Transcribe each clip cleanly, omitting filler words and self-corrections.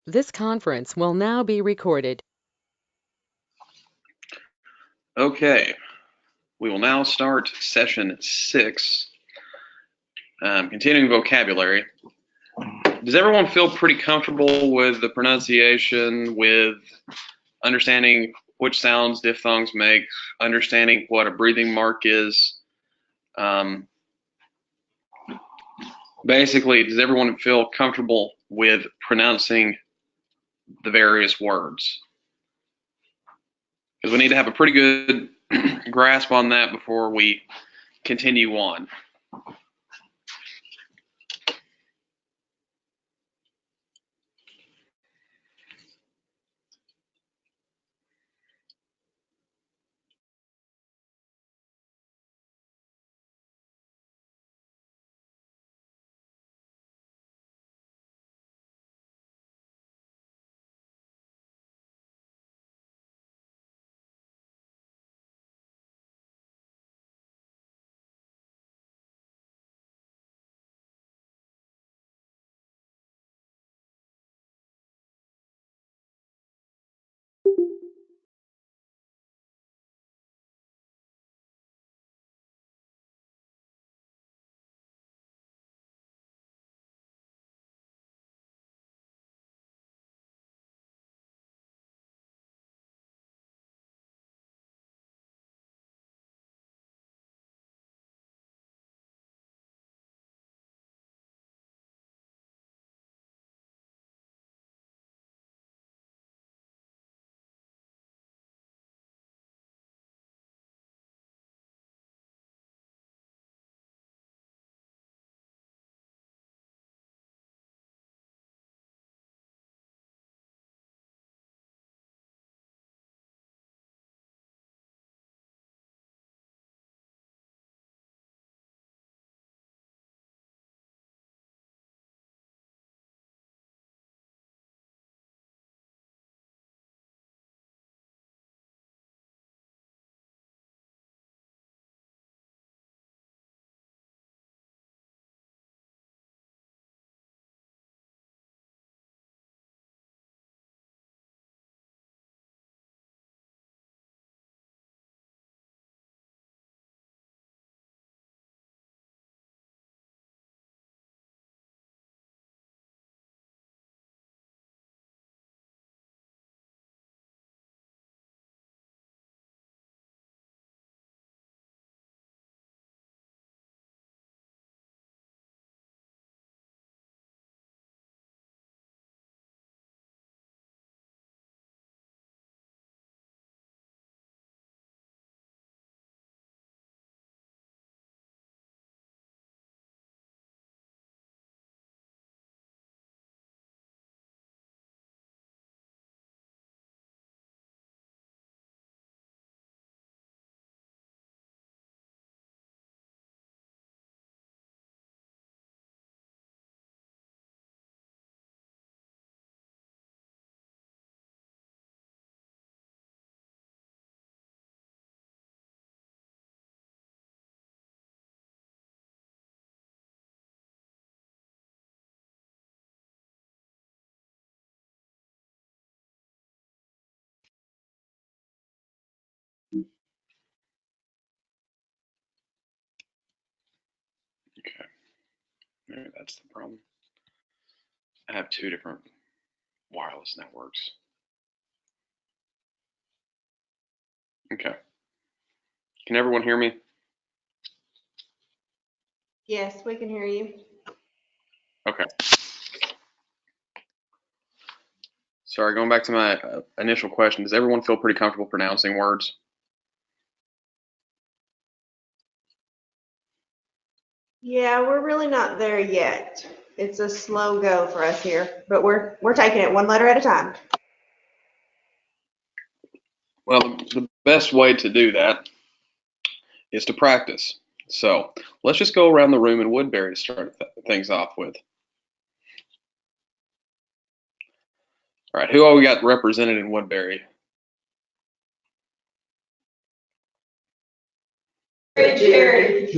This conference will now be recorded. Okay, we will now start session 6, continuing vocabulary. Does everyone feel pretty comfortable with the pronunciation, with understanding which sounds diphthongs make, understanding what a breathing mark is? Basically, does everyone feel comfortable with pronouncing the various words? Because we need to have a pretty good grasp on that before we continue on. Okay, maybe that's the problem. I have 2 different wireless networks. Okay. Can everyone hear me? Yes, we can hear you. Okay. Sorry, going back to my initial question, does everyone feel pretty comfortable pronouncing words? Yeah, we're really not there yet. It's a slow go for us here, but we're taking it one letter at a time. Well, the best way to do that is to practice. So let's just go around the room in Woodbury to start things off with. All right, who all we got represented in Woodbury? Jerry.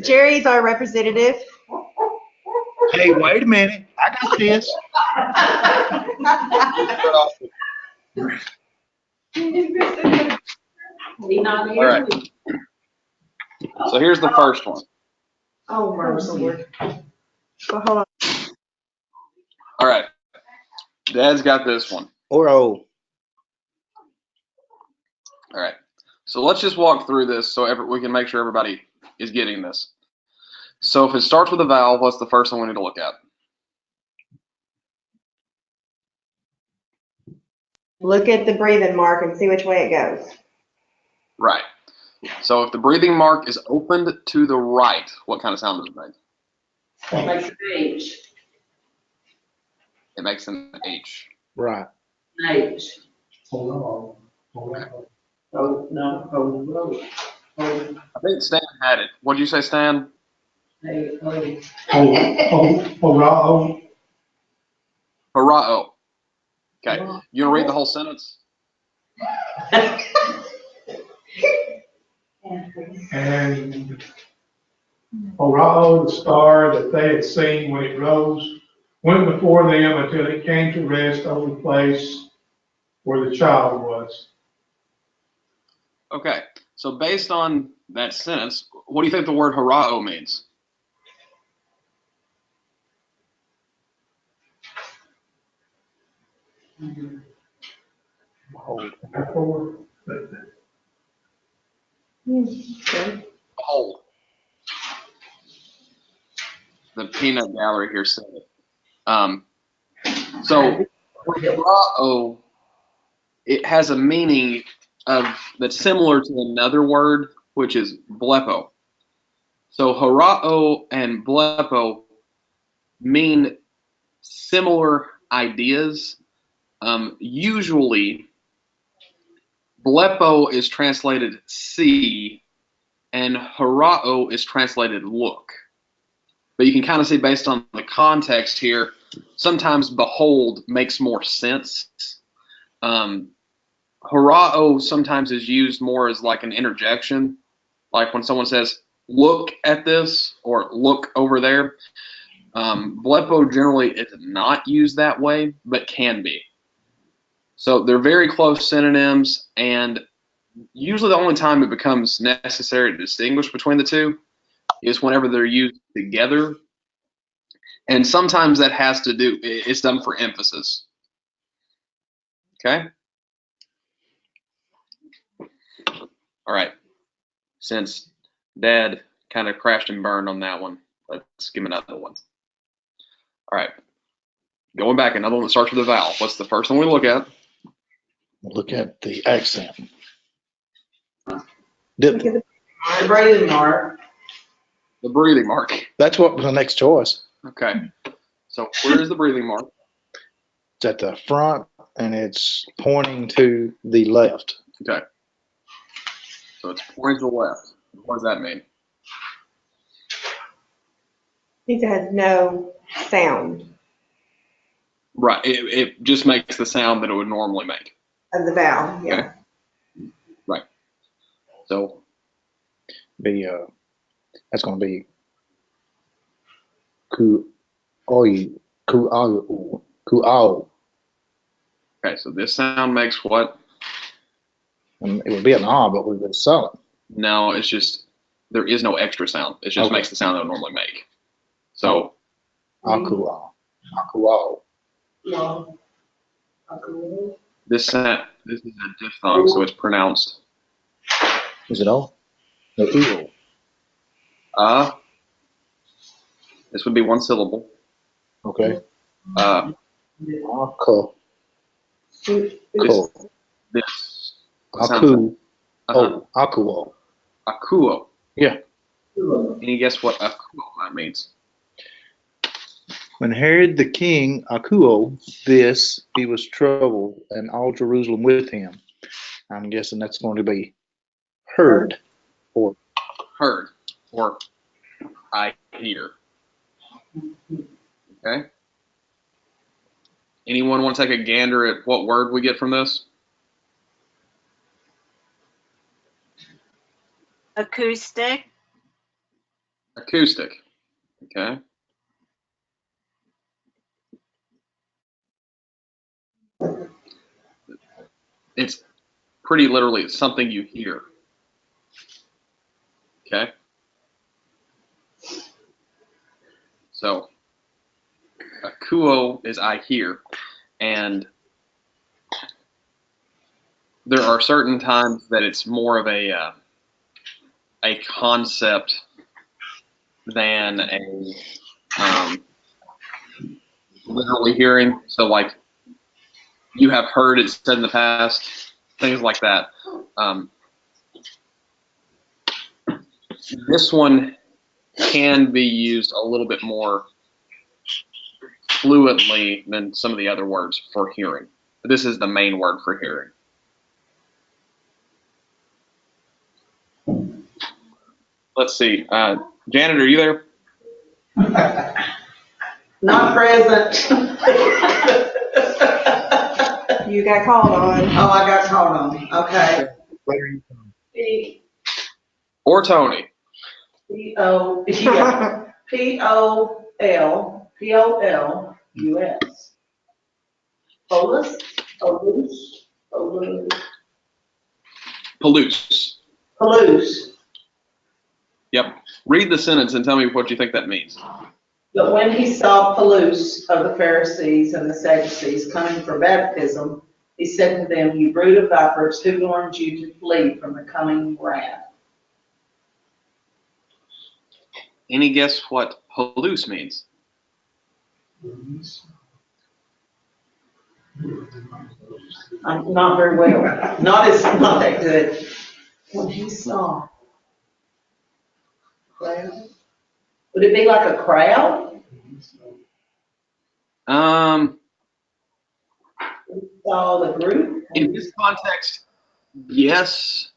Jerry's our representative. Hey, wait a minute. I got this. All right. So here's the first one. Oh, mercy. Well, hold on. All right. Dad's got this one. Oro. All right. So let's just walk through this so we can make sure everybody is getting this. So if it starts with a vowel, what's the first one we need to look at? Look at the breathing mark and see which way it goes. Right. So if the breathing mark is opened to the right, what kind of sound does it make? Like an H. It makes an H. Right. H. Hold on. Oh, no, oh, I think Stan had it. What did you say, Stan? Hurrah. Harao. Okay. You want to read the whole sentence? And hurrah, the star that they had seen when it rose, went before them until it came to rest over the place where the child was. Okay. So based on that sentence, what do you think the word harao means? Hold. Before, Behold. The peanut gallery here said it. So harao, it has a meaning that's similar to another word, which is blepo. So harao and blepo mean similar ideas. Usually, blepo is translated see, and harao is translated look. But you can kind of see based on the context here, sometimes behold makes more sense. Harao sometimes is used more as like an interjection, like when someone says, look at this or look over there. Blepo generally is not used that way, but can be. So they're very close synonyms, and usually the only time it becomes necessary to distinguish between the two is whenever they're used together. And sometimes that has to do, it's done for emphasis. Okay? All right. Since Dad kind of crashed and burned on that one, let's give him another one. All right. Going back, another one that starts with a vowel. What's the first one we look at? Look at the accent. Look Dip. at the The breathing mark. The breathing mark. That's what was the next choice. Okay. So where is the breathing mark? It's at the front and it's pointing to the left. Okay. So it's pointing to the left. What does that mean? It has no sound Right. It just makes the sound that it would normally make. of the vowel. Yeah. Okay. Right. So That's gonna be ku oyu ku au ku au. okay, so this sound makes what? And it would be an ah, but we would silent. No, it's just there is no extra sound. It just Okay. makes the sound that it would normally make. So Aku au. Aku au. No. this is a diphthong, so it's pronounced Is it all? No, eel. this would be one syllable. Okay. Aku. Ko. This. Aku. Uh-huh. Oh, akuo. Akuo. Yeah. Any guess what akuo means? When Herod the king Akuo this, he was troubled, and all Jerusalem with him. I'm guessing that's going to be heard. Or Heard or I hear. Okay. Anyone want to take a gander at what word we get from this? Acoustic. Acoustic. Okay. It's pretty literally something you hear. Okay? So, akuo is I hear. And there are certain times that it's more of a concept than a literally hearing. So, like, you have heard it said in the past, things like that. This one can be used a little bit more fluently than some of the other words for hearing. But this is the main word for hearing. Let's see. Janet, are you there? Not present. You got called on. Oh, I got called on. Okay. Or Tony? P-O-L-P-O-L-U-S. Polus? Palouse. Polus. Yep. Read the sentence and tell me what you think that means. But when he saw Polus of the Pharisees and the Sadducees coming for baptism, he said to them, "You brood of vipers, who warned you to flee from the coming wrath?" Any guess what Palouse means? I'm not very well. Not that good. When he saw. Crowd? Would it be like a crowd? Saw the group? In this context, yes,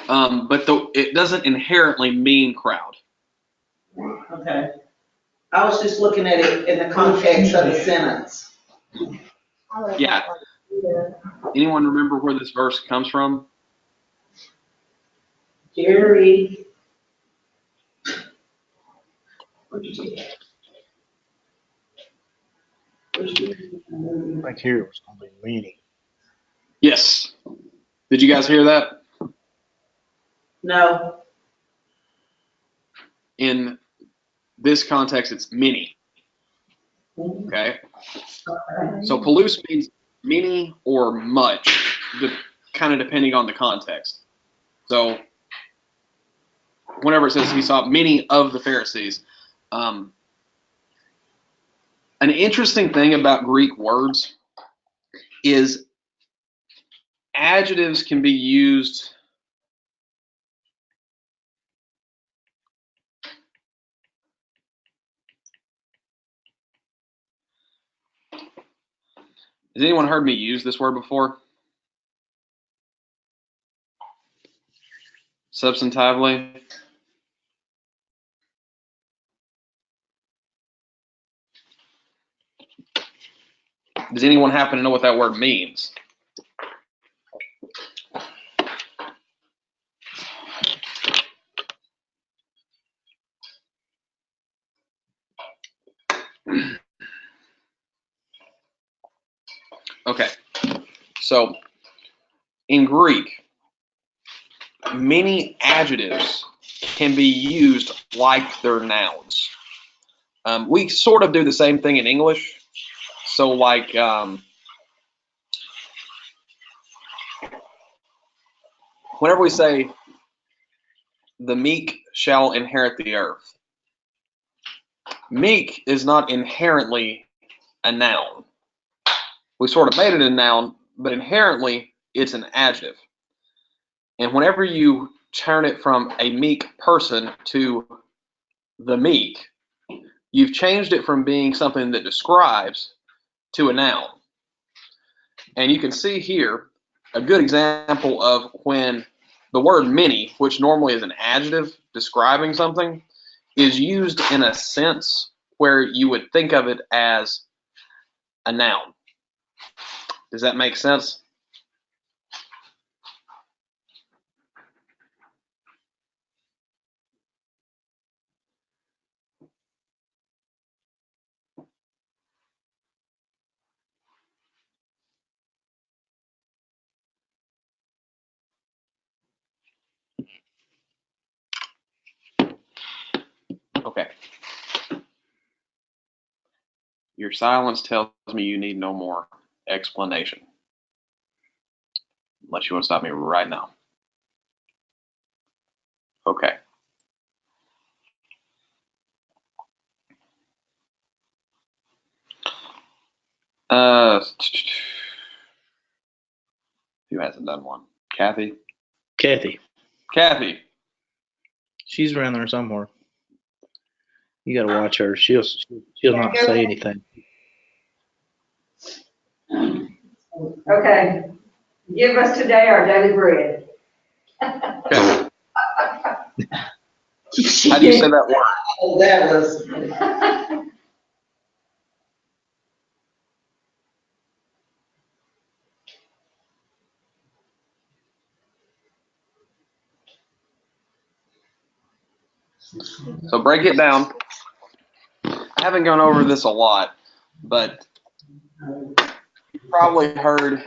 but it doesn't inherently mean crowd. Okay. I was just looking at it in the context of the sentence. Yeah. Anyone remember where this verse comes from? Jerry. Right here it was going to be meaning. Yes. Did you guys hear that? No. In this context, it's many. Okay. So Palouse means many or much, kind of depending on the context. So whenever it says he saw many of the Pharisees, an interesting thing about Greek words is adjectives can be used Has anyone heard me use this word before? Substantively? Does anyone happen to know what that word means? Okay, so in Greek, many adjectives can be used like they're nouns. We sort of do the same thing in English. So like, whenever we say, the meek shall inherit the earth, meek is not inherently a noun. We sort of made it a noun, but inherently it's an adjective. And whenever you turn it from a meek person to the meek, you've changed it from being something that describes to a noun. And you can see here a good example of when the word many, which normally is an adjective describing something, is used in a sense where you would think of it as a noun. Does that make sense? Your silence tells me you need no more explanation. Unless you want to stop me right now. Okay. Who hasn't done one? Kathy? Kathy, Kathy. she's around there somewhere. You got to watch her. She'll not say anything. Okay, give us today our daily bread. Okay. How do you say that word? Oh, that was, So break it down. I haven't gone over this a lot, but you've probably heard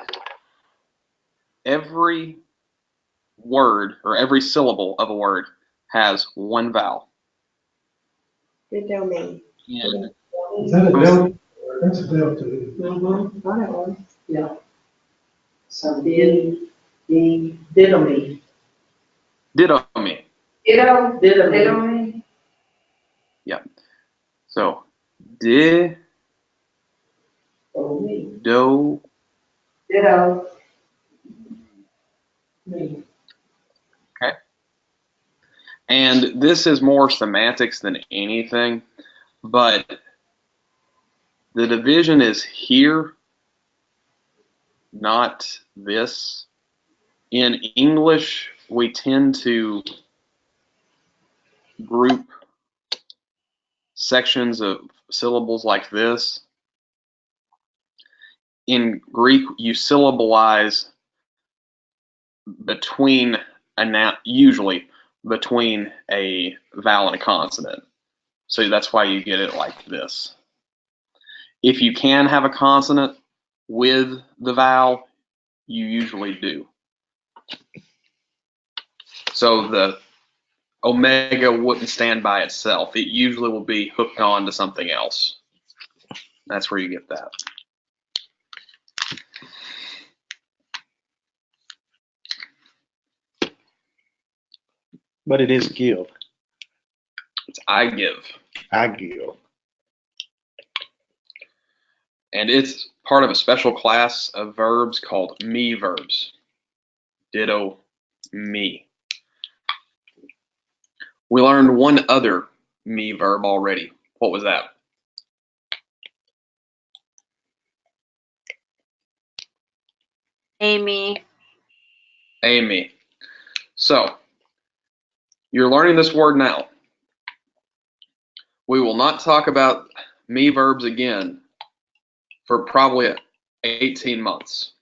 every word or every syllable of a word has one vowel. Ditto me. And Is that a delta? That's a delta. Mm-hmm. Thought it was. yeah. So ditto me. ditto me. Ditto, Ditto ditto me. me. So di, Oh, me. do, Ditto. Me. and this is more semantics than anything, but the division is here, not this. In English, we tend to group sections of syllables like this. In Greek, you syllabalize between usually between a vowel and a consonant. So that's why you get it like this. If you can have a consonant with the vowel, you usually do. So the omega wouldn't stand by itself. It usually will be hooked on to something else. That's where you get that. But it is give. It's I give. I give. And it's part of a special class of verbs called me verbs. Ditto me. We learned one other me verb already. What was that? Amy. Amy. So, you're learning this word now. We will not talk about me verbs again for probably 18 months.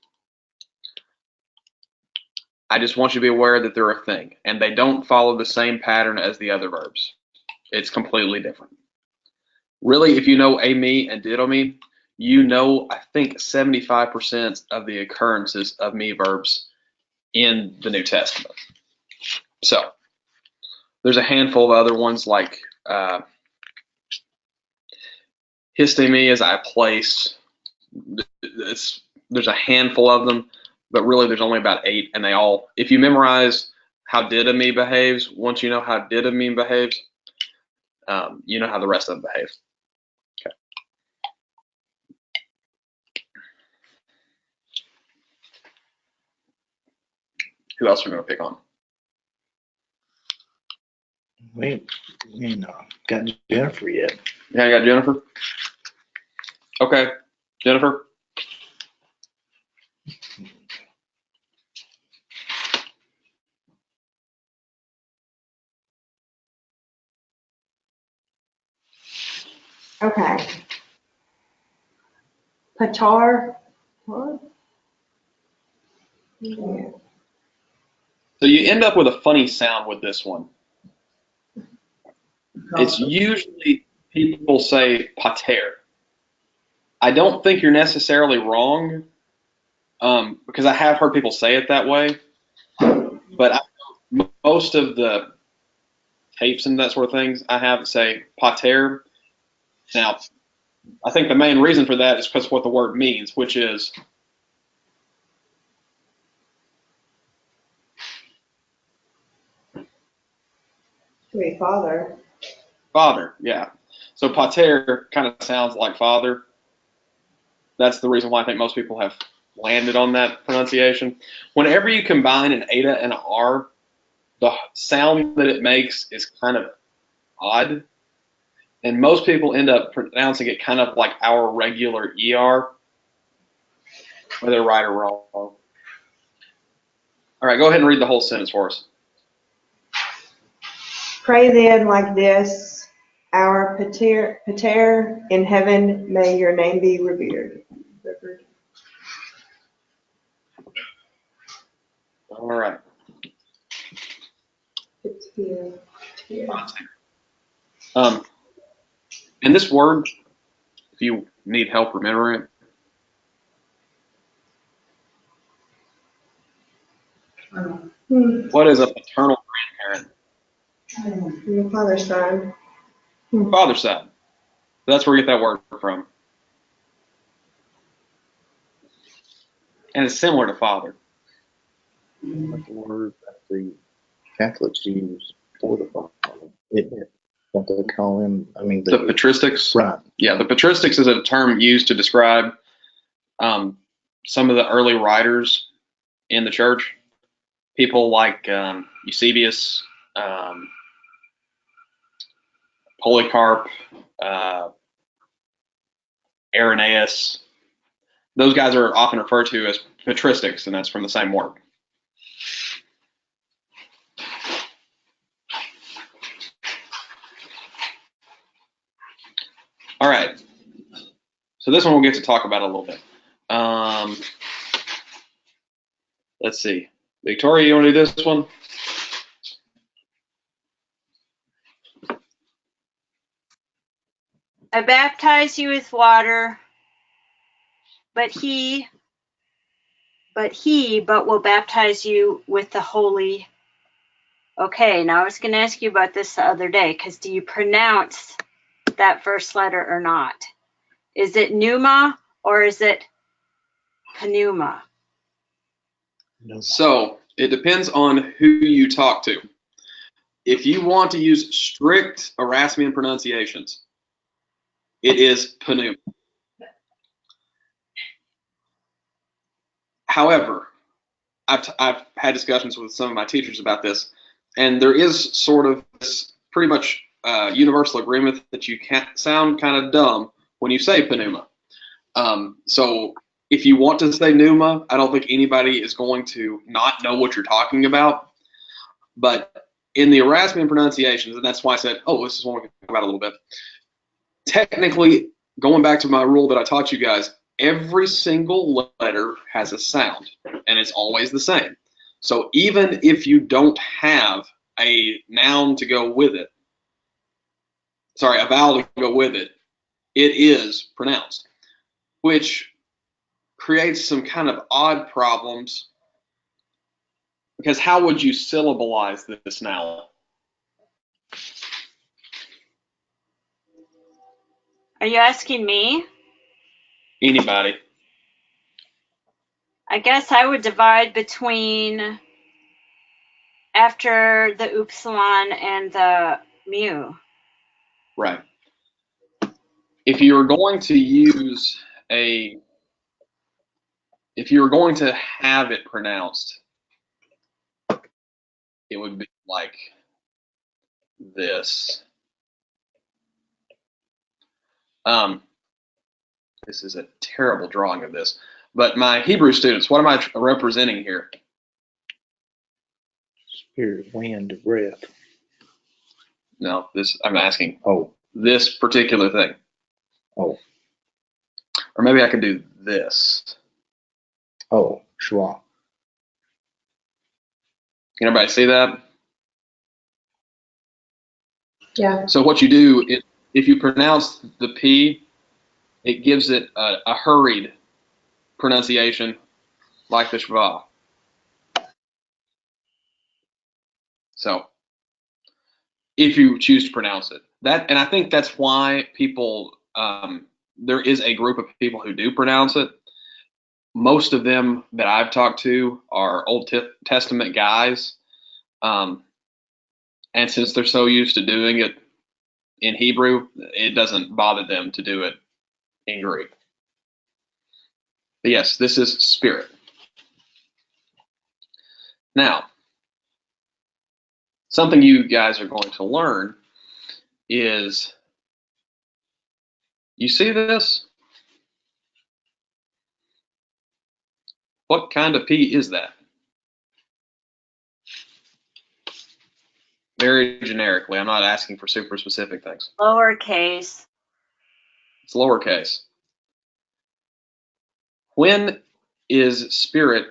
I just want you to be aware that they're a thing, and they don't follow the same pattern as the other verbs. It's completely different. Really, if you know a me and ditto me, you know, I think 75% of the occurrences of me verbs in the New Testament. So, there's a handful of other ones like histe me as I place. There's a handful of them, but really there's only about 8, and they all, if you memorize how ditto me behaves, once you know how ditto me behaves, you know how the rest of them behave. Okay. Who else are we going to pick on? We ain't got Jennifer yet. Yeah, I got Jennifer. Okay, Jennifer. Okay. Patar. What? Yeah. So you end up with a funny sound with this one. It's usually people say pater. I don't think you're necessarily wrong, because I have heard people say it that way. But most of the tapes and that sort of things I have say pater. Now, I think the main reason for that is because what the word means, which is Sweet Father. father. Yeah. So pater kind of sounds like father. That's the reason why I think most people have landed on that pronunciation. Whenever you combine an eta and an r, the sound that it makes is kind of odd. And most people end up pronouncing it kind of like our regular ER, whether right or wrong. All right, go ahead and read the whole sentence for us. Pray then like this, our pater in heaven, may your name be revered. All right. Pater. And this word, if you need help remembering it, what is a paternal grandparent? Your father's side. Father's side. That's where we get that word from. And it's similar to father. That's the word that the Catholics use for the Father, isn't it? Don't they call him? I mean, The patristics. right. Yeah, the patristics is a term used to describe some of the early writers in the church. People like Eusebius, Polycarp, Irenaeus. Those guys are often referred to as patristics, and that's from the same word. All right. So this one we'll get to talk about a little bit. Let's see. Victoria, you want to do this one? I baptize you with water, but will baptize you with the Holy. Okay, now I was going to ask you about this the other day, because do you pronounce that first letter or not? Is it pneuma or is it pneuma? So it depends on who you talk to. If you want to use strict Erasmian pronunciations, it is pneuma. However, I've had discussions with some of my teachers about this, and there is sort of this pretty much universal agreement that you can't sound kind of dumb when you say pneuma. So if you want to say pneuma, I don't think anybody is going to not know what you're talking about. But in the Erasmian pronunciations, and that's why I said, oh, this is one we can talk about a little bit. Technically, going back to my rule that I taught you guys, every single letter has a sound, and it's always the same. So even if you don't have a noun to go with it, a vowel to go with it, it is pronounced, which creates some kind of odd problems, because how would you syllabalize this now? Are you asking me? Anybody? I guess I would divide between after the upsilon and the mu. Right. If you're going to have it pronounced, it would be like this. This is a terrible drawing of this, but my Hebrew students, what am I representing here? Spirit, wind, breath. No, I'm asking. Oh. This particular thing. Oh. Or maybe I could do this. Oh, schwa. Can everybody see that? Yeah. So what you do, if you pronounce the P, it gives it a hurried pronunciation, like the schwa. So if you choose to pronounce it, and I think that's why people there is a group of people who do pronounce it. Most of them that I've talked to are Old Testament guys. And since they're so used to doing it in Hebrew, it doesn't bother them to do it in Greek. But yes, this is spirit. Now, something you guys are going to learn is, you see this? What kind of P is that? Very generically. I'm not asking for super specific things. Lowercase. It's lowercase. When is spirit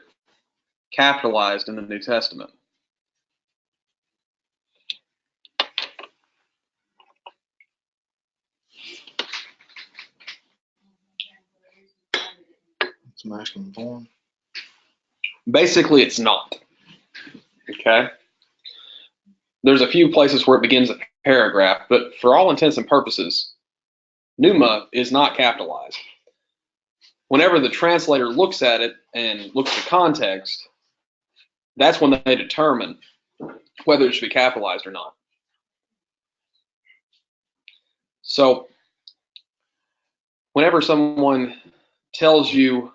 capitalized in the New Testament? It's masculine form. Basically, it's not. Okay? There's a few places where it begins a paragraph, but for all intents and purposes, pneuma is not capitalized. Whenever the translator looks at it and looks at the context, that's when they determine whether it should be capitalized or not. So, whenever someone tells you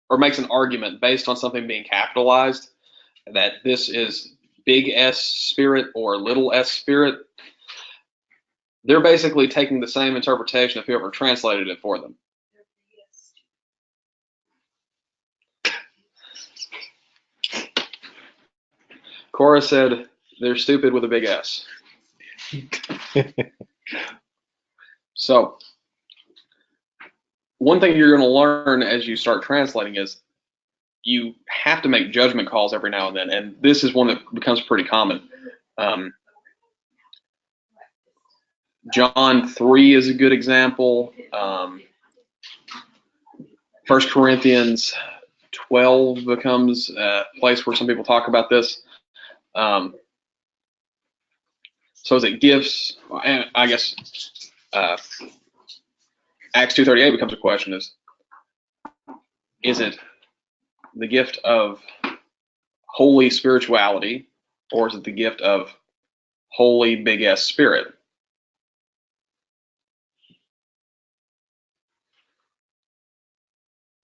or makes an argument based on something being capitalized, that this is big S spirit or little s spirit, they're basically taking the same interpretation of whoever translated it for them. Cora said they're stupid with a big S. So, one thing you're going to learn as you start translating is you have to make judgment calls every now and then, and this is one that becomes pretty common. John 3 is a good example. 1 Corinthians 12 becomes a place where some people talk about this. So is it gifts? And I guess Acts 2:38 becomes a question: is it the gift of holy spirituality, or is it the gift of holy big S spirit?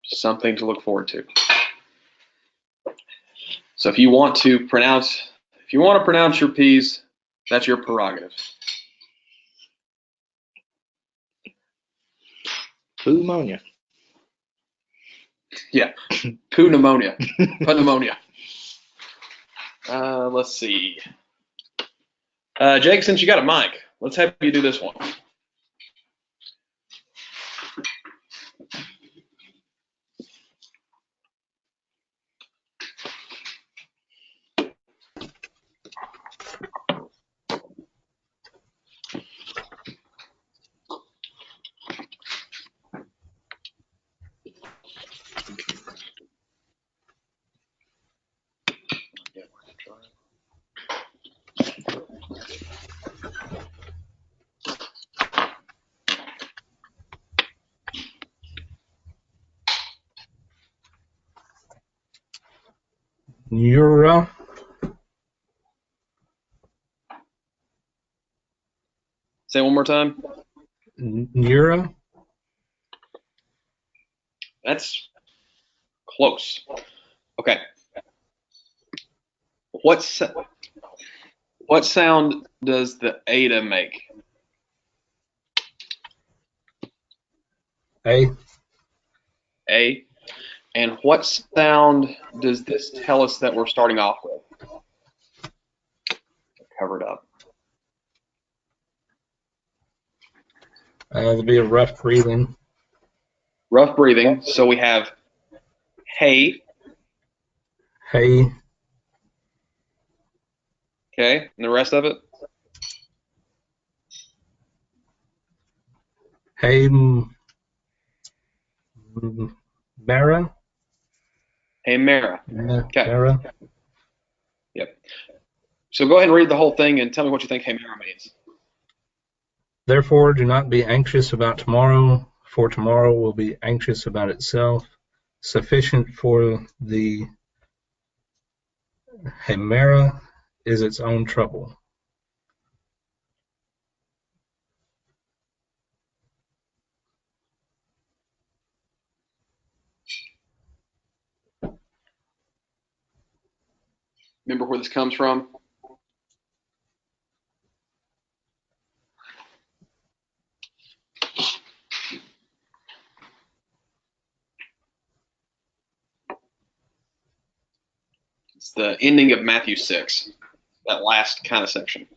Something to look forward to. So if you want to pronounce your P's, that's your prerogative. Pneumonia. Yeah, poo pneumonia. Pneumonia. Let's see. Jake, since you got a mic, let's have you do this one. Neura. Say it one more time. Neura. That's close. Okay. What sound does the eta make? A. A. And what sound does this tell us that we're starting off with? Covered up. There'll be a rough breathing. Rough breathing. So we have hey. Hey. Okay. And the rest of it? Hey. Mara. Hey, Mara. Okay. Mara. Yep. So go ahead and read the whole thing and tell me what you think hey, Mara means. Therefore, do not be anxious about tomorrow, for tomorrow will be anxious about itself. Sufficient for the Hemera is its own trouble. Remember where this comes from? It's the ending of Matthew 6, that last kind of section.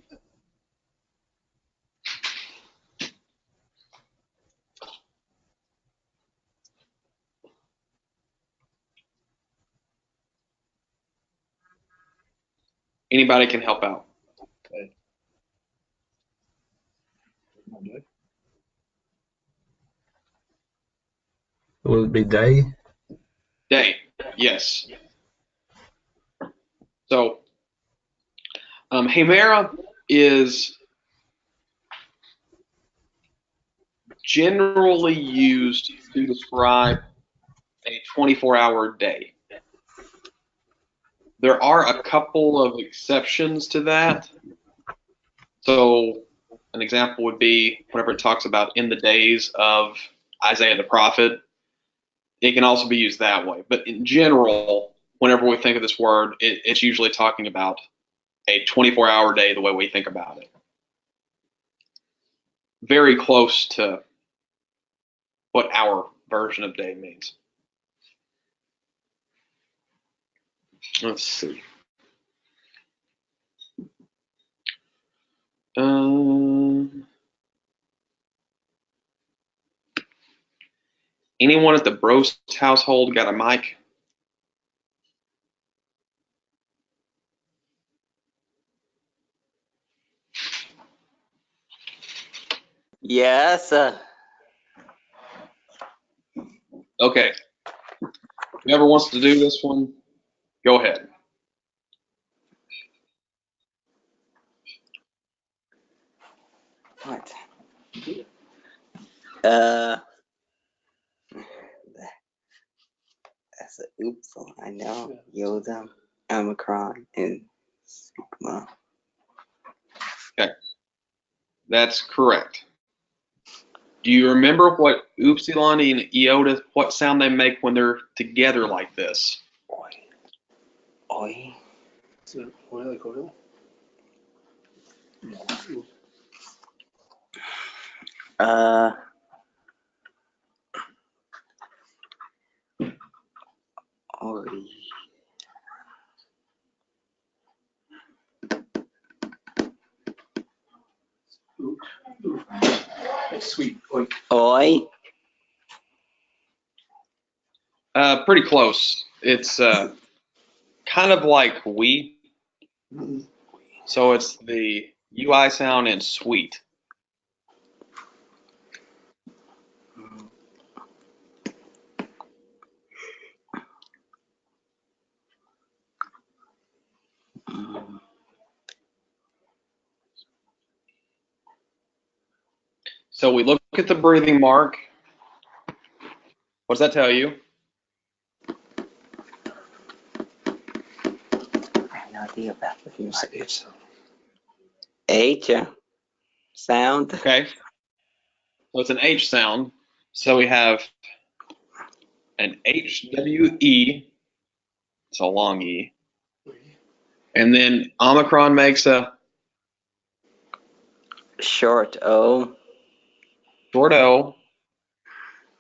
Anybody can help out. Will it be day? Day, yes. So, Hemera is generally used to describe a 24-hour day. There are a couple of exceptions to that. So an example would be whenever it talks about in the days of Isaiah the prophet, it can also be used that way. But in general, whenever we think of this word, it's usually talking about a 24-hour day the way we think about it. Very close to what our version of day means. Let's see. Anyone at the Brost household got a mic? Yes. Okay. Whoever wants to do this one, go ahead. What? That's a oops. I know. Yoda, Omicron, and Sigma. Okay. That's correct. Do you remember what Upsilon and Iota, what sound they make when they're together like this? Oi. Oi. Oi. Sweet. Oi. Oi. Pretty close. It's kind of like we. So it's the UI sound and sweet. So we look at the breathing mark. What does that tell you? I have no idea about the H H sound. Okay. So it's an H sound. So we have an HWE. It's a long E. And then Omicron makes a Short O. short O,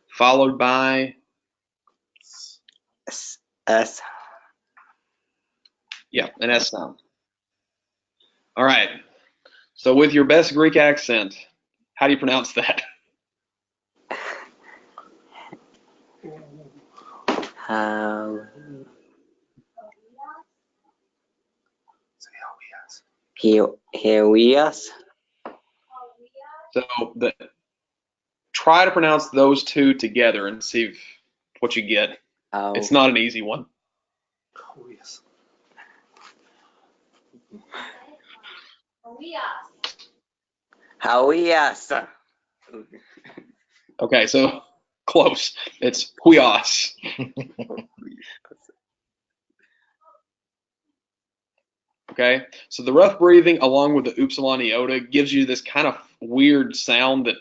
followed by, S. yeah, an S sound. All right. So with your best Greek accent, how do you pronounce that? How? Here we are. So try to pronounce those two together and see what you get. Oh. It's not an easy one. How we are. Okay, so close. It's huios. Okay, so the rough breathing along with the upsilon iota gives you this kind of weird sound that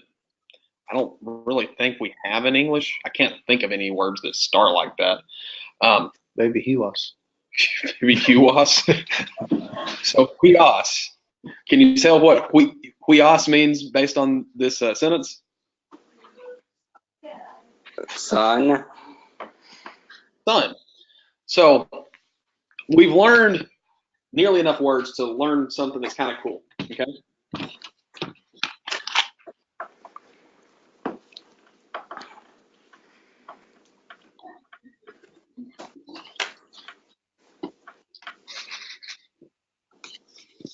I don't really think we have in English. I can't think of any words that start like that. Maybe he was. Maybe huios. So huios. Can you tell what huios means based on this sentence? Sun. Sun. So we've learned nearly enough words to learn something that's kind of cool. Okay.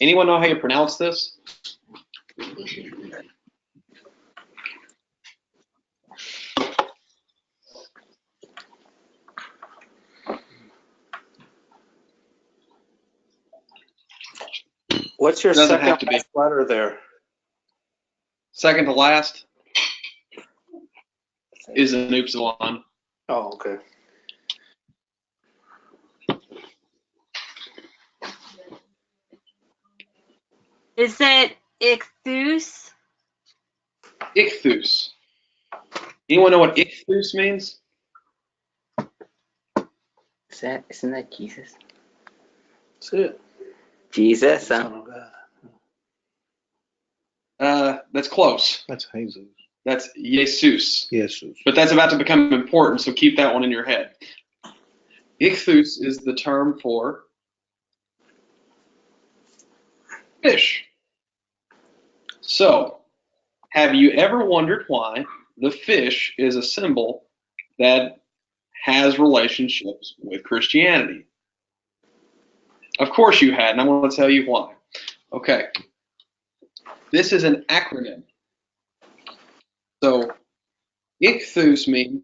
Anyone know how you pronounce this? What's your Doesn't second have to be. last letter there? Second to last is an upsilon. Oh, okay. Is it ichthus? Ichthus. Anyone know what ichthus means? Isn't that Jesus? That's it. Jesus. Son of God. That's close. That's Jesus. That's Jesus. Yes. But that's about to become important, so keep that one in your head. Ichthus is the term for fish. So, have you ever wondered why the fish is a symbol that has relationships with Christianity? Of course you had, and I'm going to tell you why. Okay. This is an acronym. So, ichthus means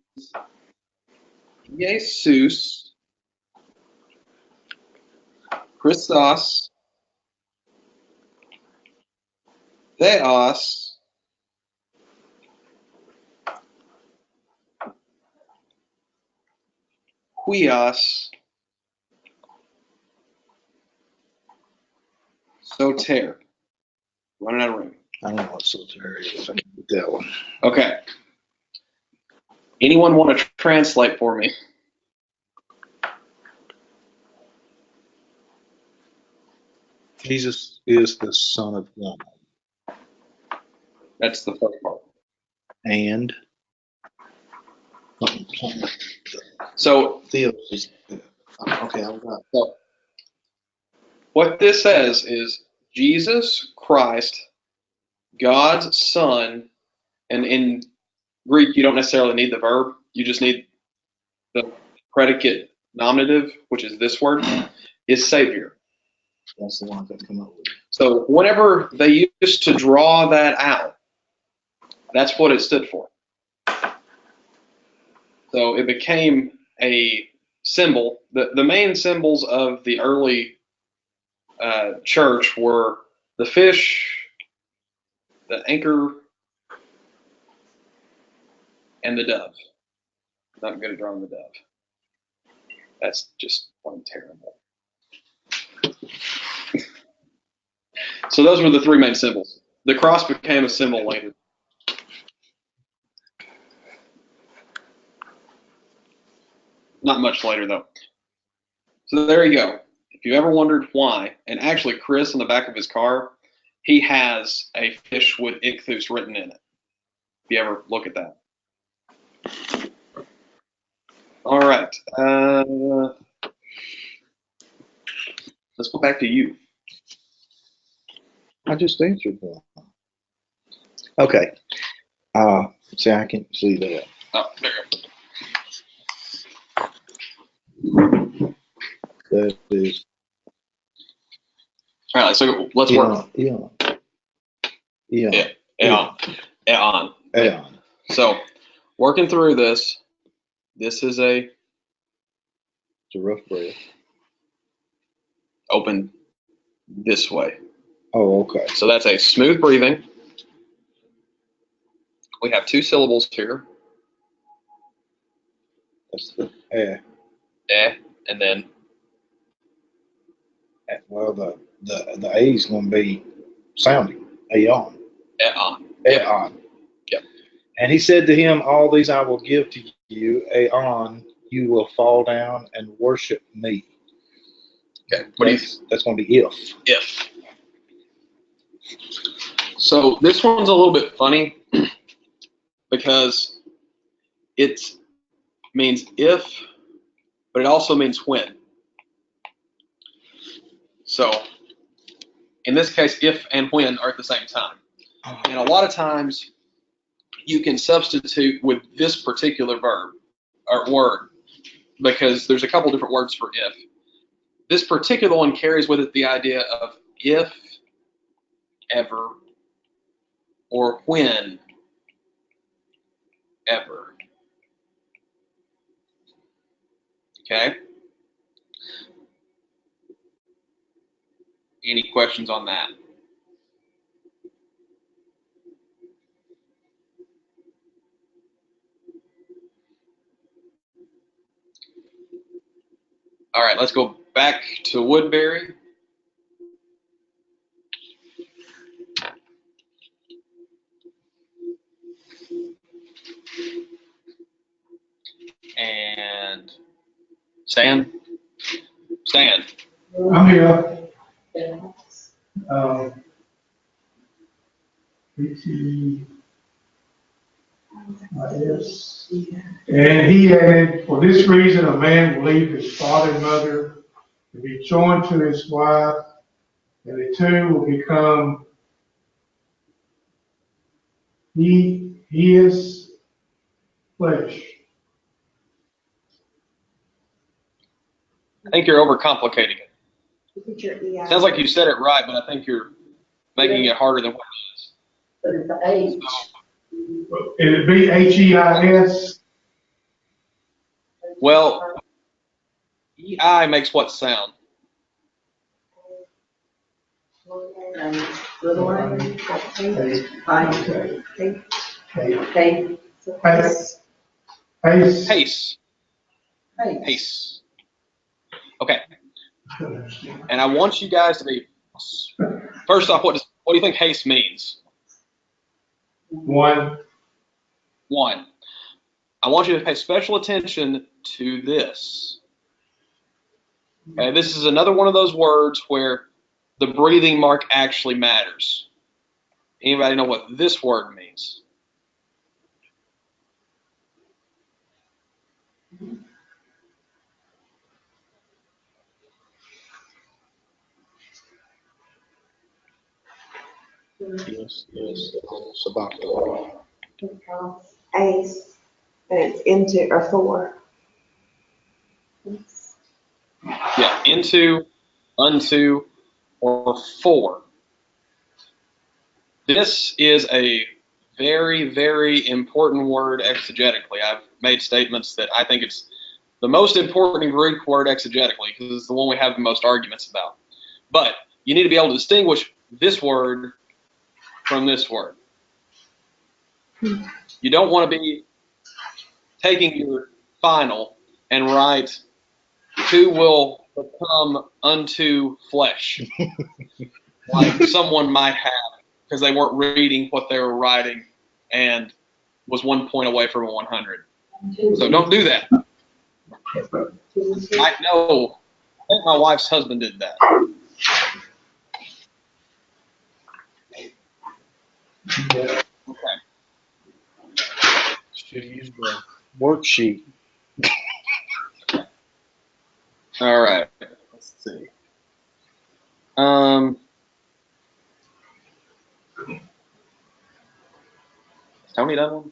Jesus, Christos, Theos, Huios, Soter. Running out of room. I don't know what soter is. I can get that one. Okay. Anyone want to translate for me? Jesus is the Son of God. That's the first part. And So, Theos is okay. I got. so what this says is Jesus Christ, God's Son, and in Greek you don't necessarily need the verb, you just need the predicate nominative, which is this word, is Savior. That's the one that come up with. So whenever they used to draw that out, that's what it stood for. So it became a symbol. The main symbols of the early church were the fish, the anchor, and the dove. Not good at drawing the dove. That's just plain terrible. So those were the three main symbols. The cross became a symbol later. Not much later, though. So there you go. If you ever wondered why, and actually Chris in the back of his car, he has a fish with ichthus written in it. If you ever look at that. All right. Let's go back to you. I just answered one. Okay. See, I can see that. Oh, there you go. That is. All right, so let's work. Eon. So, working through this, this is It's a rough breath. open this way. Oh, okay. So that's a smooth breathing we have 2 syllables here. That's the eh. And then Well, the A is going to be sounding. Aeon. on. Aeon. Yep. And he said to him, all these I will give to you. Aeon, you will fall down and worship me. Okay. That's going to be if. If. So this one's a little bit funny because it means if, but it also means when. So in this case, if and when are at the same time. And a lot of times you can substitute with this particular verb or word because there's a couple different words for if. This particular one carries with it the idea of if, ever, or when, ever. Okay? Any questions on that? All right, let's go back to Woodbury. And Stan. I'm here. Yes. And he added, for this reason, a man will leave his father and mother and be joined to his wife, and the two will become his flesh. I think you're overcomplicating it. Put your EI. Sounds like you said it right, but I think you're making it harder than what it is. But it's the H. It'd be HEIS. Well, EI makes what sound? Little A. Pace. Pace. Okay. And I want you guys to be, first off, what do you think haste means? One. I want you to pay special attention to this. Okay, this is another one of those words where the breathing mark actually matters. Anybody know what this word means? Yes. It's about the Ace, and it's into or for. Yeah, into, unto, or for. This is a very, very important word exegetically. I've made statements that I think it's the most important Greek word exegetically because it's the one we have the most arguments about. But you need to be able to distinguish this word from this word. You don't want to be taking your final and write, who will become unto flesh, like someone might have, because they weren't reading what they were writing and was 1 point away from a 100. So don't do that. I know. I think my wife's husband did that. Okay. should use the worksheet. All right. Let's see. Tony done one?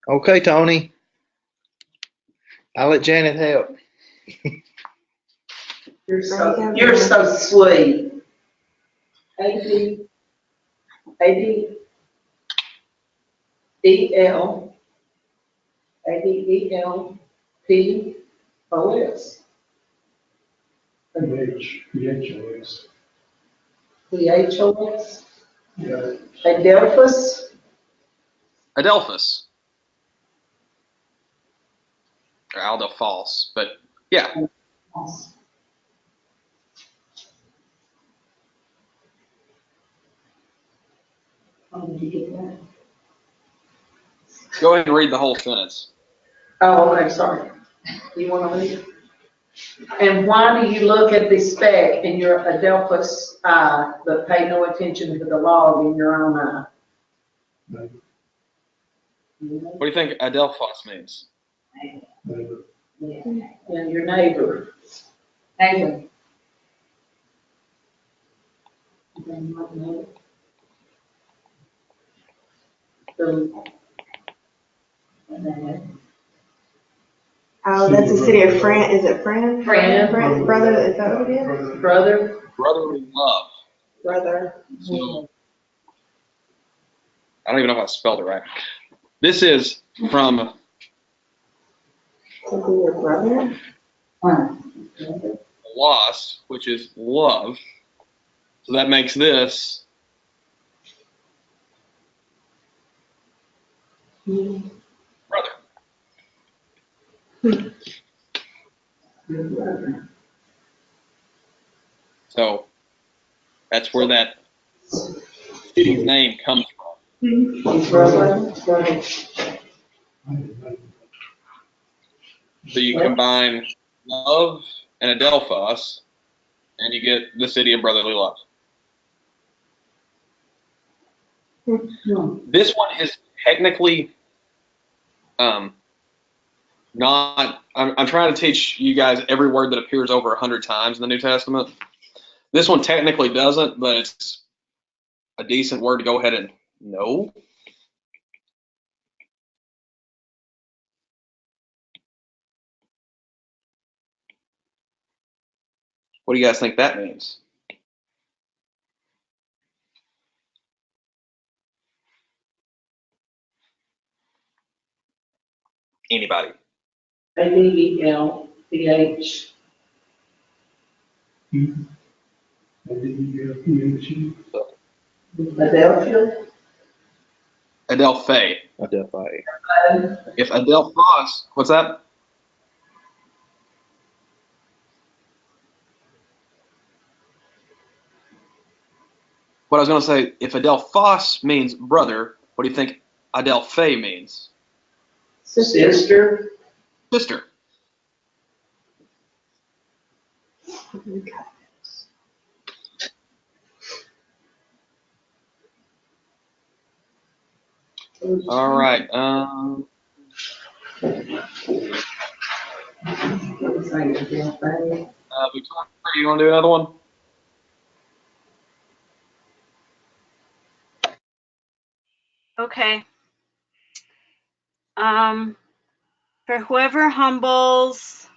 Okay, Tony. I'll let Janet help. You're so sweet. ADELPOS. PHOS. Theophilus, Yeah. Adelphus, Adelphus. Or Aldelphos, but yeah. Oh, did you get that? Go ahead and read the whole sentence. Oh, okay, sorry. You want to read it? And why do you look at the speck in your Adelphus eye, but pay no attention to the log in your own eye? What do you think Adelphos means? And your neighbor. Neighbor. Oh, that's the city of Fran, is it Fran? Fran. Brother, is that what it is? Brother. Brotherly love. Brother. So, I don't even know if I spelled it right. This is from To be your brother? loss, which is love. So that makes this brother. So that's where that city's name comes from. Brother. So you combine love and Adelphos, and you get the city of brotherly love. This one is technically not. I'm trying to teach you guys every word that appears over 100 times in the New Testament. This one technically doesn't, but it's a decent word to go ahead and know. What do you guys think that means? Anybody? Adelphs. Adelphia. Adelphi. Adelphi. If Adelphos, what's that? What I was going to say, if Adelphos means brother, what do you think Adelphi means? Sister. Sister. All right. Victoria, you want to do another one? Okay. For whoever humbles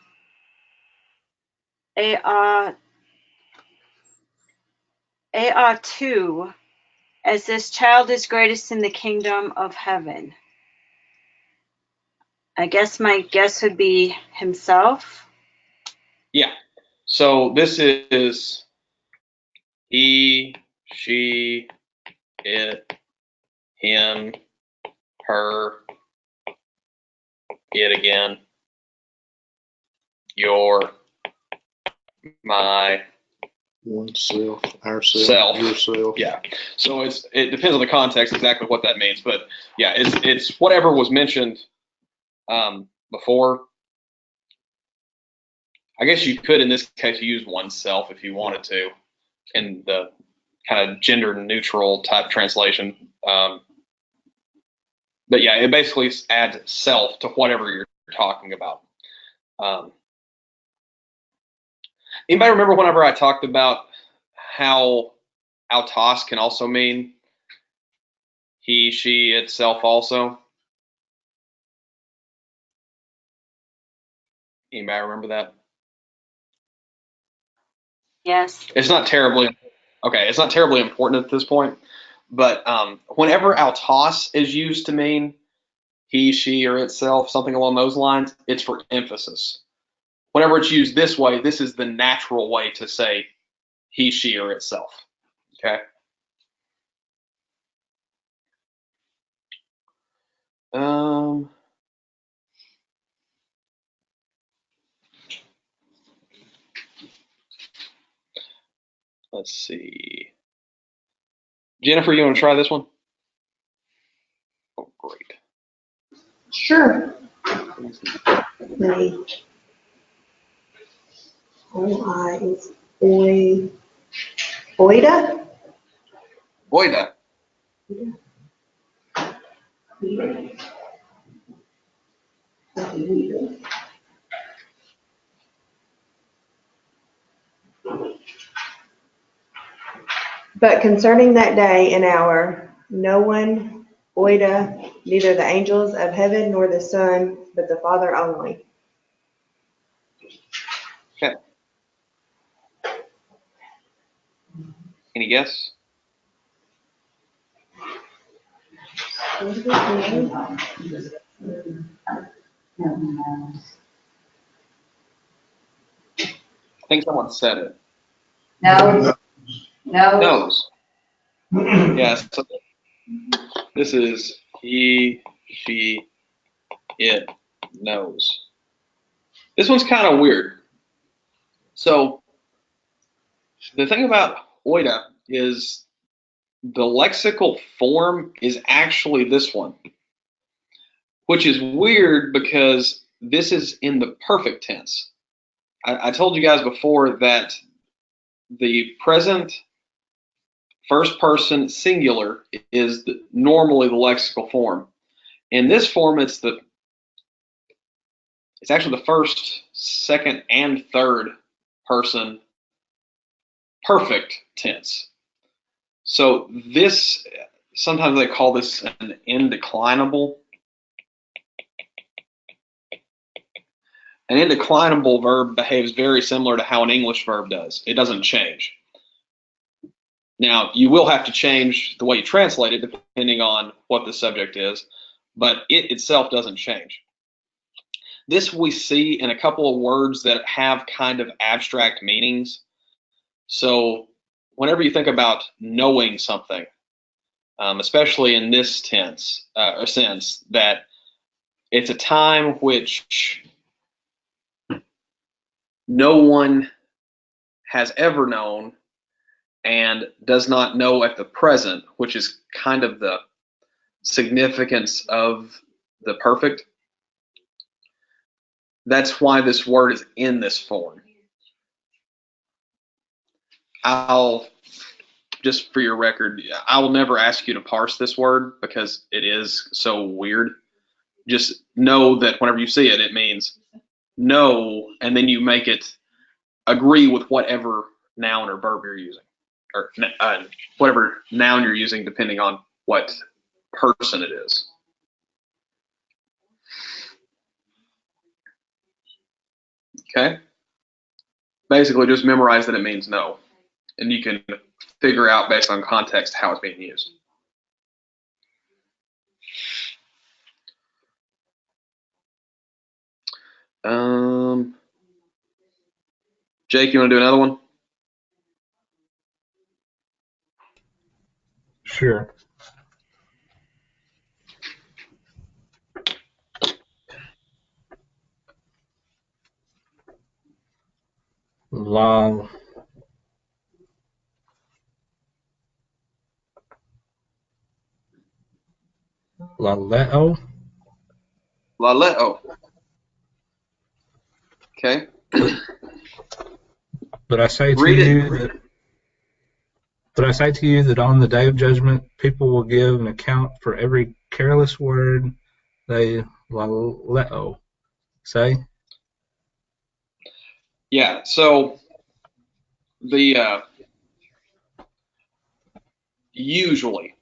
two, as this child is greatest in the kingdom of heaven. I guess my guess would be himself. Yeah. So this is he, she, it, him, her, it again, your, my, Oneself, ourself, self. yourself. Yeah. So it depends on the context exactly what that means, but yeah, it's whatever was mentioned before. I guess you could in this case use oneself if you wanted to in the kind of gender neutral type translation. But yeah, it basically adds self to whatever you're talking about. Anybody remember whenever I talked about how autos can also mean he, she, itself also? Anybody remember that? Yes. It's not terribly important at this point, but whenever autos is used to mean he, she, or itself, something along those lines, it's for emphasis. Whenever it's used this way, this is the natural way to say he, she, or itself. Okay. Let's see. Jennifer, you want to try this one? Oh, great. Sure. The O-I is Oida? Oida. But concerning that day and hour, no one, Oida, neither the angels of heaven nor the Son, but the Father only. Okay. Any guess? I think someone said it. No, no. Knows. Yes. So this is he, she, it knows. This one's kind of weird. So the thing about Oida is the lexical form is actually this one, which is weird because this is in the perfect tense. I told you guys before that the present first person singular is normally the lexical form. In this form, it's actually the first, second, and third person perfect tense. So this, sometimes they call this an indeclinable. An indeclinable verb behaves very similar to how an English verb does. It doesn't change. Now, you will have to change the way you translate it depending on what the subject is, but it itself doesn't change. This we see in a couple of words that have kind of abstract meanings. So whenever you think about knowing something, especially in this tense or sense, that it's a time which no one has ever known and does not know at the present, which is kind of the significance of the perfect. That's why this word is in this form. Just for your record, I will never ask you to parse this word because it is so weird. Just know that whenever you see it, it means no, and then you make it agree with whatever noun or verb you're using, or whatever noun you're using, depending on what person it is. Okay? Basically, just memorize that it means no, and you can figure out based on context how it's being used. Jake, you want to do another one? Sure. Laleo. Laleo. Okay. But I say to Read you it. that But I say to you that on the day of judgment, people will give an account for every careless word they say. Yeah. So the usually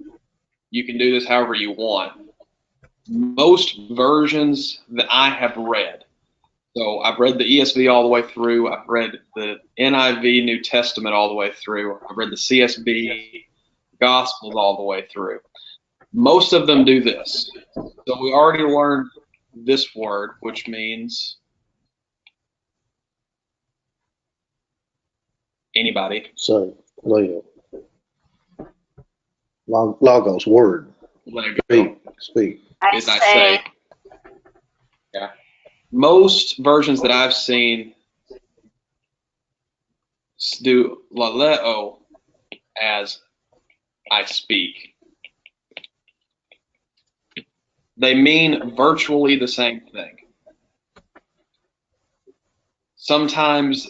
you can do this however you want. Most versions that I have read, so I've read the ESV all the way through. I've read the NIV New Testament all the way through. I've read the CSB Gospels all the way through. Most of them do this. So we already learned this word, which means anybody. So, Leo. Logos, word. Speak. I Is I say, say. Yeah. Most versions that I've seen do laleo as I speak. They mean virtually the same thing. Sometimes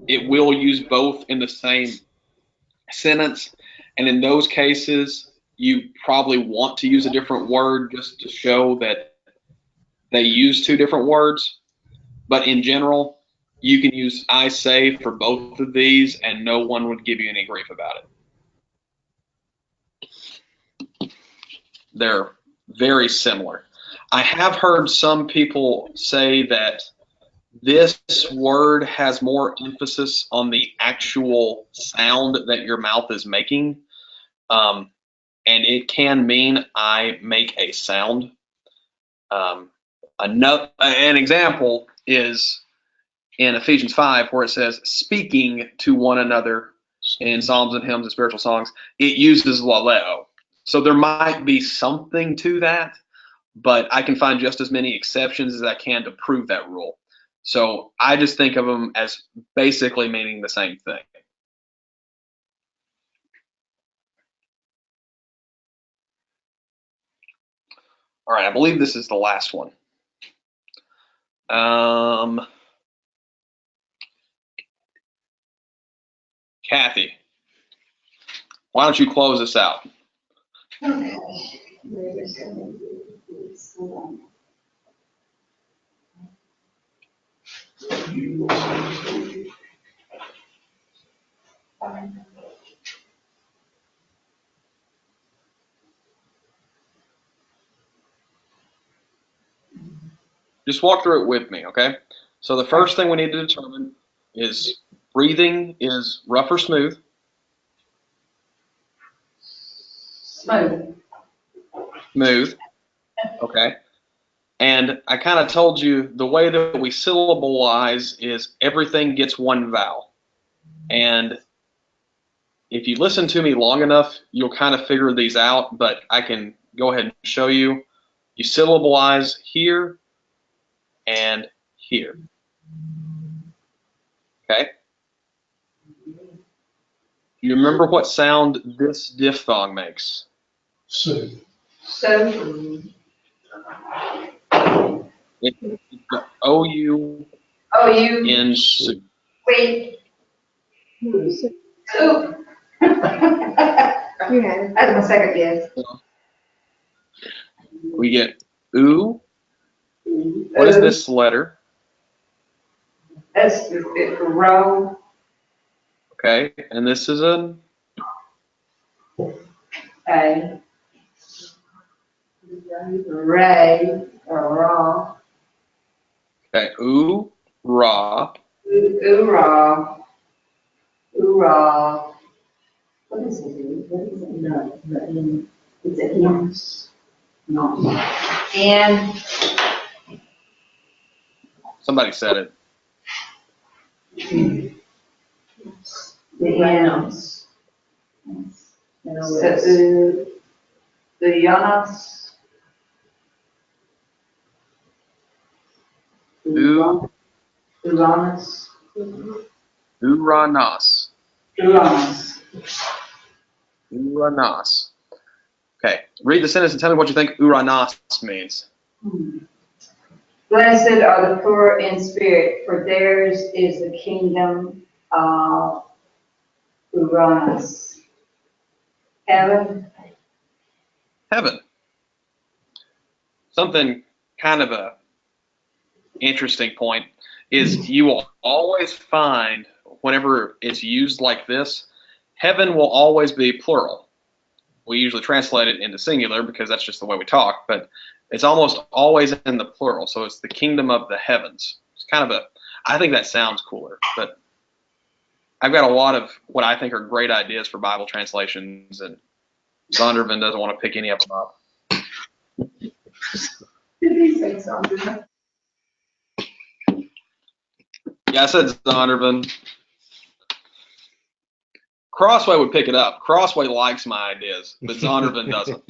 it will use both in the same sentence, and in those cases, you probably want to use a different word just to show that they use two different words. But in general, you can use I say for both of these, and no one would give you any grief about it. They're very similar. I have heard some people say that this word has more emphasis on the actual sound that your mouth is making. And it can mean I make a sound. An example is in Ephesians 5, where it says, speaking to one another in psalms and hymns and spiritual songs. It uses laleo. So there might be something to that, but I can find just as many exceptions as I can to prove that rule. So I just think of them as basically meaning the same thing. All right, I believe this is the last one. Kathy, why don't you close us out? Okay. Just walk through it with me, okay? So the first thing we need to determine is breathing is rough or smooth. Smooth. Smooth, okay. And I kind of told you the way that we syllableize is everything gets one vowel. And if you listen to me long enough, you'll kind of figure these out, but I can go ahead and show you. You syllableize here and here. Okay? You remember what sound this diphthong makes? So, So, It's the O-U oh, you, in soup. wait. Soup. Yeah. That's my second guess. We get oo. What is this letter? That's the row. Okay, and this is a A. Ray or raw. okay, oo, ra. Oorah. Oorah. What is it? What is it? No, it's a him. No. And Somebody said it. the N's. So the Yanas. Uranas. Uranas. Uranas. Uranas. Okay, read the sentence and tell me what you think Uranas means. Blessed are the poor in spirit, for theirs is the kingdom of Uranas. Heaven. Heaven. Something kind of a interesting point is you will always find whenever it's used like this, heaven will always be plural. We usually translate it into singular because that's just the way we talk, but it's almost always in the plural. So it's the kingdom of the heavens. It's kind of I think that sounds cooler, but I've got a lot of what I think are great ideas for Bible translations, and Zondervan doesn't want to pick any of them up. Did he say something? Yeah, I said Zondervan. Crossway would pick it up. Crossway likes my ideas, but Zondervan doesn't.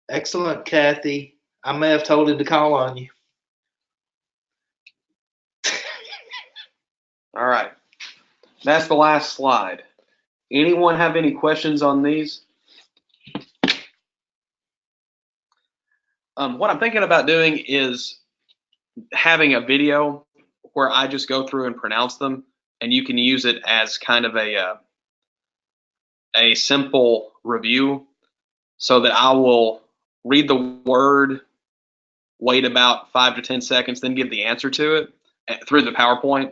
Excellent, Kathy. I may have told him to call on you. All right. That's the last slide. Anyone have any questions on these? What I'm thinking about doing is having a video where I just go through and pronounce them, and you can use it as kind of a simple review, so that I will read the word, wait about 5 to 10 seconds, then give the answer to it through the PowerPoint.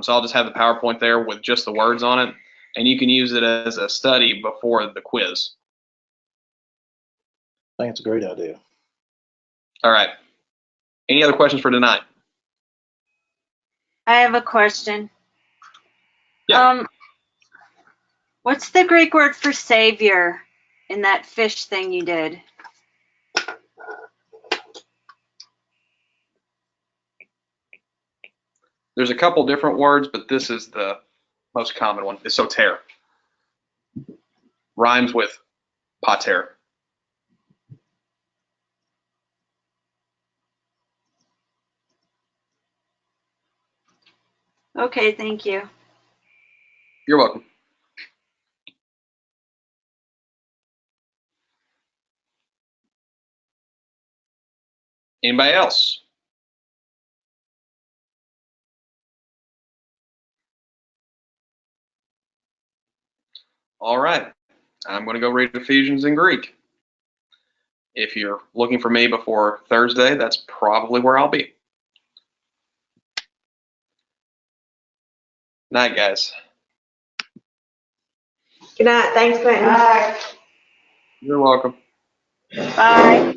So I'll just have the PowerPoint there with just the words on it, and you can use it as a study before the quiz. I think it's a great idea. All right. Any other questions for tonight? I have a question. Yeah. What's the Greek word for savior in that fish thing you did? There's a couple different words, but this is the most common one. It's soter. Rhymes with pater. Okay, thank you. You're welcome. Anybody else? All right. I'm going to go read Ephesians in Greek. If you're looking for me before Thursday, that's probably where I'll be. Night, guys. Good night. Thanks, Quentin. Bye. You're welcome. Bye.